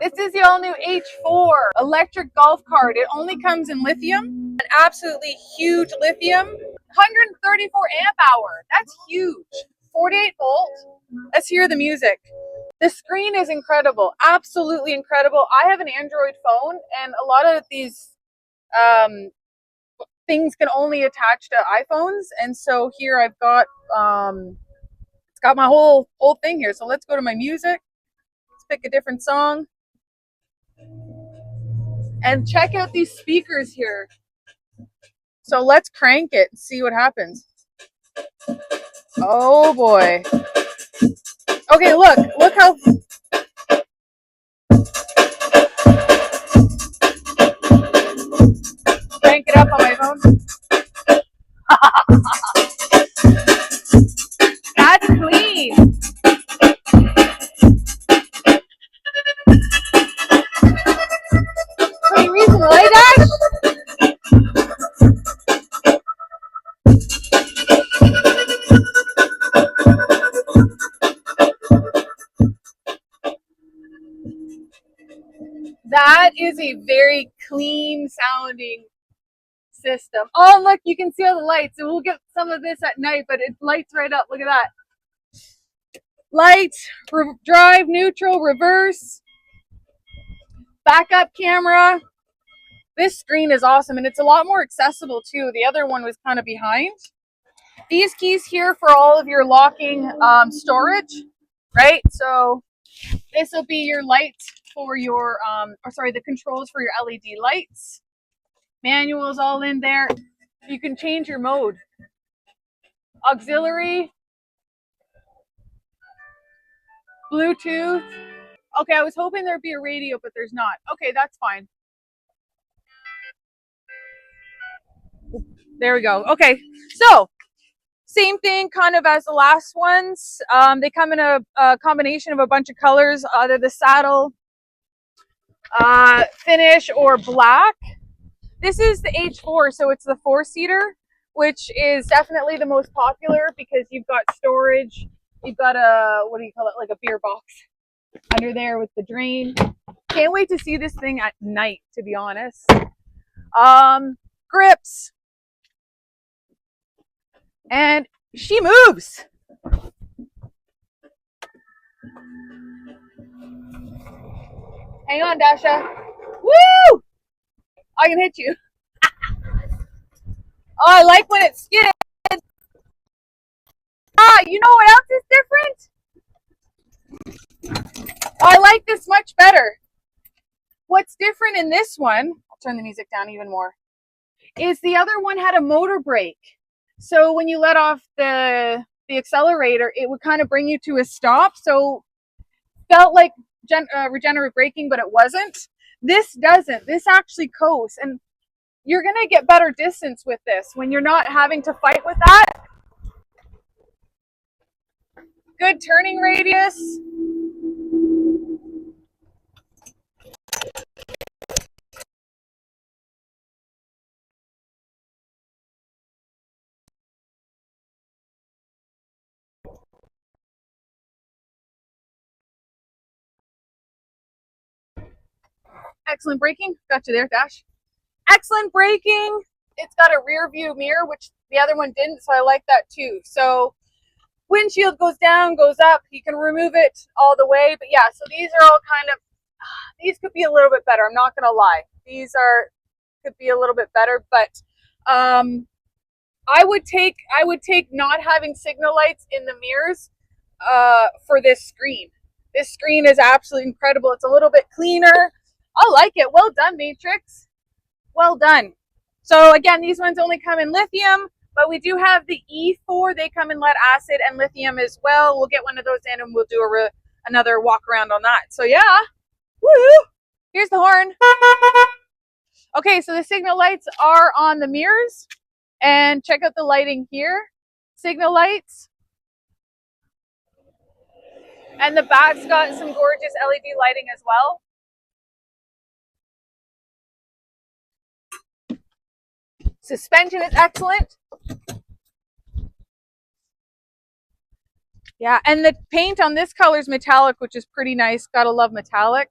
This is the all-new H4 electric golf cart. It only comes in lithium, an absolutely huge lithium, 134 amp hour. That's huge. 48 volt. Let's hear the music. The screen is incredible, absolutely incredible. I have an Android phone, and a lot of these things can only attach to iPhones, and so here I've got it's got my whole thing here. So let's go to my music. Let's pick a different song. And check out these speakers here. So let's crank it and see what happens. Oh boy. Okay, look how... Crank it up on my phone. That's clean. Any reason to like that? That is a very clean sounding system. Oh, look, you can see all the lights. So we'll get some of this at night, but it lights right up. Look at that. Lights, drive, neutral, reverse, backup camera. This screen is awesome, and it's a lot more accessible too. The other one was kind of behind. These keys here for all of your locking storage, right? So this will be your lights for your, the controls for your LED lights. Manuals all in there. You can change your mode. Auxiliary, Bluetooth. Okay, I was hoping there'd be a radio, but there's not. Okay, that's fine. There we go. Okay, so same thing kind of as the last ones. They come in a combination of a bunch of colors, either the saddle, finish, or black. This is the H4, so it's the 4-seater, which is definitely the most popular because you've got storage. You've got a, what do you call it, like a beer box under there with the drain. Can't wait to see this thing at night, to be honest. Grips. And she moves. Hang on, Dasha. Woo! I can hit you. Oh, I like when it skids. You know what else is different? Oh, I like this much better. What's different in this one, I'll turn the music down even more, is the other one had a motor brake. So when you let off the accelerator, it would kind of bring you to a stop. So felt like regenerative braking, but it wasn't. This doesn't. This actually coasts, and you're going to get better distance with this when you're not having to fight with that. Good turning radius. Excellent braking. Got you there, Dash. Excellent braking. It's got a rear view mirror, which the other one didn't, so I like that too. So windshield goes down, goes up. You can remove it all the way. But yeah, so these are all kind of, these could be a little bit better. I'm not going to lie. These could be a little bit better, but I would take not having signal lights in the mirrors for this screen. This screen is absolutely incredible. It's a little bit cleaner. I like it. Well done, Matrix. Well done. So again, these ones only come in lithium, but we do have the E4. They come in lead acid and lithium as well. We'll get one of those in and we'll do another walk around on that. So yeah, woo! Here's the horn. Okay, so the signal lights are on the mirrors, and check out the lighting here. Signal lights. And the back's got some gorgeous LED lighting as well. Suspension is excellent. Yeah, and the paint on this color is metallic, which is pretty nice. Gotta love metallic.